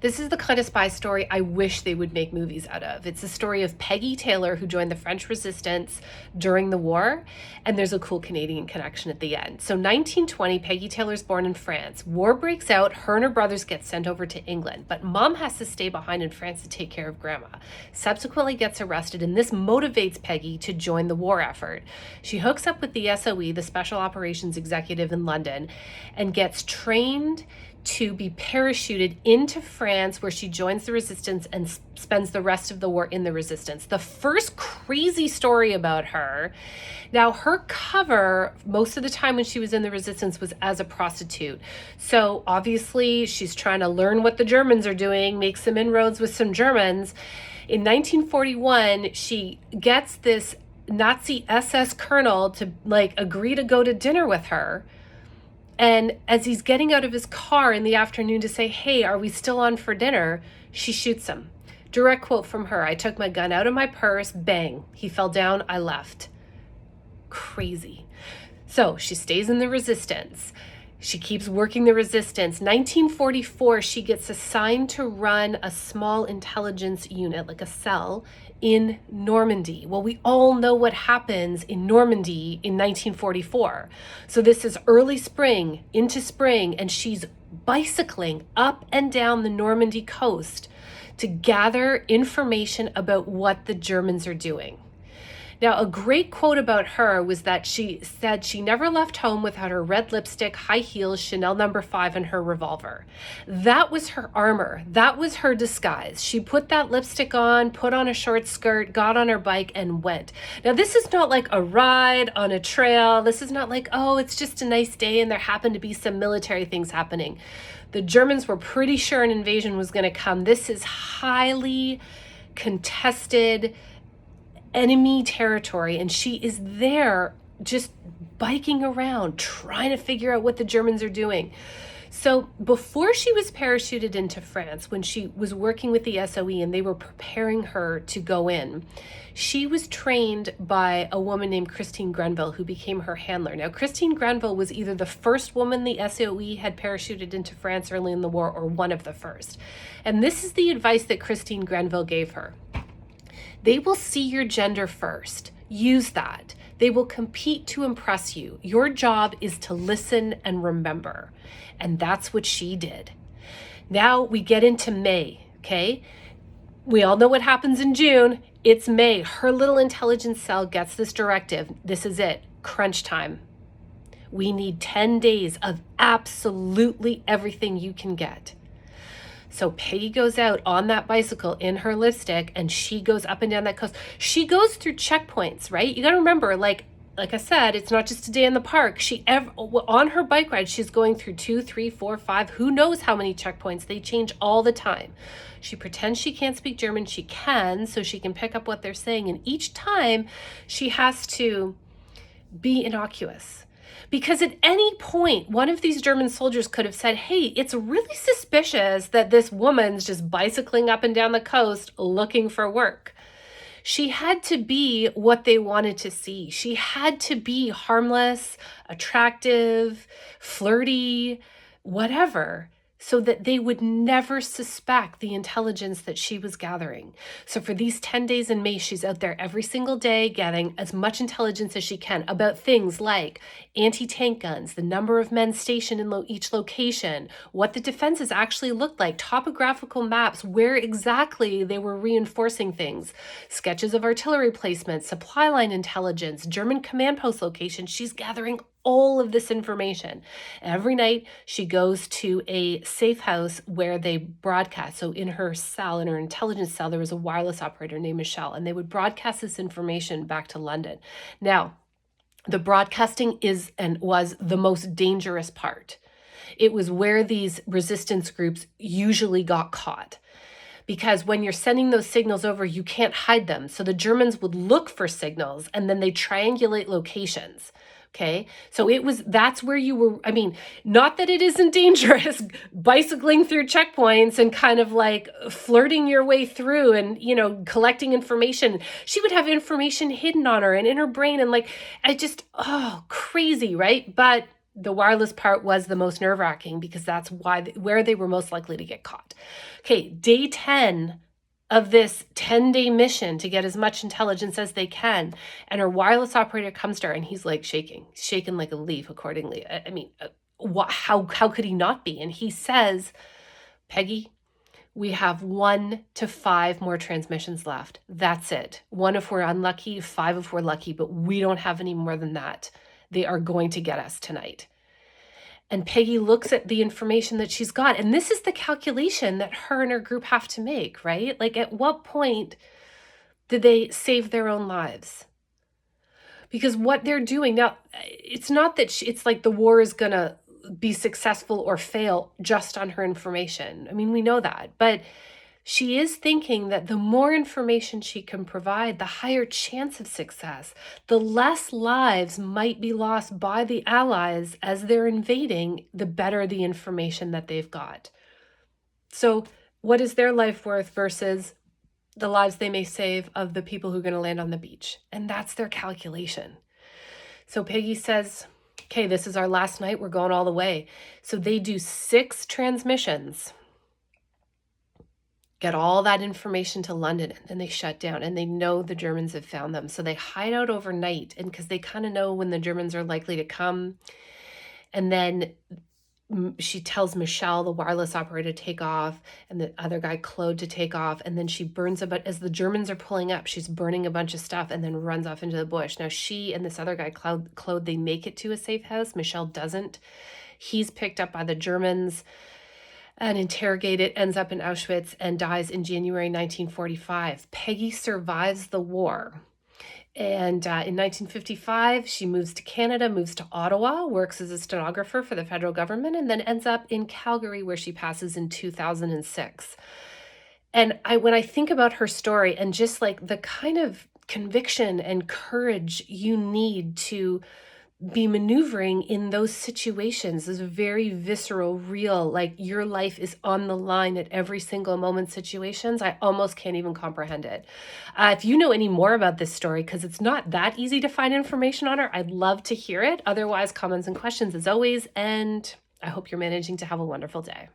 This is the kind of spy story I wish they would make movies out of. It's a story of Peggy Taylor, who joined the French resistance during the war, and there's a cool Canadian connection at the end. So 1920, Peggy Taylor's born in France. War breaks out, her and her brothers get sent over to England, but mom has to stay behind in France to take care of grandma. Subsequently gets arrested, and this motivates Peggy to join the war effort. She hooks up with the SOE, the Special Operations Executive in London, and gets trained to be parachuted into France, where she joins the resistance and spends the rest of the war in the resistance. The first crazy story about her, now her cover most of the time when she was in the resistance was as a prostitute. So obviously she's trying to learn what the Germans are doing, make some inroads with some Germans. In 1941, she gets this Nazi SS colonel to agree to go to dinner with her. And as he's getting out of his car in the afternoon to say, hey, are we still on for dinner? She shoots him. Direct quote from her: I took my gun out of my purse, bang, he fell down, I left. Crazy. So she stays in the resistance. She keeps working the resistance. 1944, she gets assigned to run a small intelligence unit, like a cell, in Normandy. Well, we all know what happens in Normandy in 1944. So this is early spring into spring, and she's bicycling up and down the Normandy coast to gather information about what the Germans are doing. Now, a great quote about her was that she said she never left home without her red lipstick, high heels, Chanel No. 5, and her revolver. That was her armor. That was her disguise. She put that lipstick on, put on a short skirt, got on her bike, and went. Now, this is not like a ride on a trail. This is not like, oh, it's just a nice day and there happened to be some military things happening. The Germans were pretty sure an invasion was going to come. This is highly contested enemy territory, and she is there just biking around trying to figure out what the Germans are doing. So before she was parachuted into France, when she was working with the SOE and they were preparing her to go in, she was trained by a woman named Christine Grenville, who became her handler. Now, Christine Grenville was either the first woman the SOE had parachuted into France early in the war, or one of the first. And this is the advice that Christine Grenville gave her. They will see your gender first. Use that. They will compete to impress you. Your job is to listen and remember. And that's what she did. Now we get into May, okay? We all know what happens in June. It's May. Her little intelligence cell gets this directive. This is it. Crunch time. We need 10 days of absolutely everything you can get. So Peggy goes out on that bicycle in her lipstick, and she goes up and down that coast. She goes through checkpoints, right? You got to remember, like I said, it's not just a day in the park. On her bike ride, she's going through 2, 3, 4, 5, who knows how many checkpoints. They change all the time. She pretends she can't speak German. She can, so she can pick up what they're saying. And each time she has to be innocuous. Because at any point, one of these German soldiers could have said, hey, it's really suspicious that this woman's just bicycling up and down the coast looking for work. She had to be what they wanted to see. She had to be harmless, attractive, flirty, whatever, so that they would never suspect the intelligence that she was gathering. So for these 10 days in May, she's out there every single day gathering as much intelligence as she can about things like anti-tank guns, the number of men stationed in each location, what the defenses actually looked like, topographical maps, where exactly they were reinforcing things, sketches of artillery placement, supply line intelligence, German command post locations. She's gathering all of this information. Every night she goes to a safe house where they broadcast. So in her cell, in her intelligence cell, there was a wireless operator named Michelle, and they would broadcast this information back to London. Now, the broadcasting is and was the most dangerous part. It was where these resistance groups usually got caught. Because when you're sending those signals over, you can't hide them. So the Germans would look for signals, and then they triangulate locations. Okay, so that's where you were. I mean, not that it isn't dangerous, bicycling through checkpoints and kind of like flirting your way through and, collecting information. She would have information hidden on her and in her brain, and crazy, right? But the wireless part was the most nerve-wracking because that's where they were most likely to get caught. Okay, day 10 of this 10-day mission to get as much intelligence as they can. And her wireless operator comes to her and he's like shaking like a leaf accordingly. I mean, how could he not be? And he says, Peggy, we have 1 to 5 more transmissions left. That's it. 1 if we're unlucky, 5 if we're lucky, but we don't have any more than that. They are going to get us tonight. And Peggy looks at the information that she's got. And this is the calculation that her and her group have to make, right? Like, at what point did they save their own lives? Because what they're doing now, it's not that it's like the war is going to be successful or fail just on her information. I mean, we know that. But she is thinking that the more information she can provide, the higher chance of success, the less lives might be lost by the Allies as they're invading, the better the information that they've got. So what is their life worth versus the lives they may save of the people who are going to land on the beach? And that's their calculation. So Peggy says, okay, this is our last night. We're going all the way. So they do 6 transmissions, get all that information to London, and then they shut down, and they know the Germans have found them. So they hide out overnight, and because they kind of know when the Germans are likely to come. And then she tells Michelle, the wireless operator, to take off, and the other guy, Claude, to take off. And then she burns as the Germans are pulling up, she's burning a bunch of stuff and then runs off into the bush. Now she and this other guy, Claude, they make it to a safe house. Michelle doesn't. He's picked up by the Germans and interrogated, ends up in Auschwitz, and dies in January 1945. Peggy survives the war. And in 1955, she moves to Canada, moves to Ottawa, works as a stenographer for the federal government, and then ends up in Calgary, where she passes in 2006. And when I think about her story and just like the kind of conviction and courage you need to be maneuvering in those situations is very visceral, real, like your life is on the line at every single moment situations. I almost can't even comprehend it. If you know any more about this story, because it's not that easy to find information on her, I'd love to hear it. Otherwise, comments and questions as always. And I hope you're managing to have a wonderful day.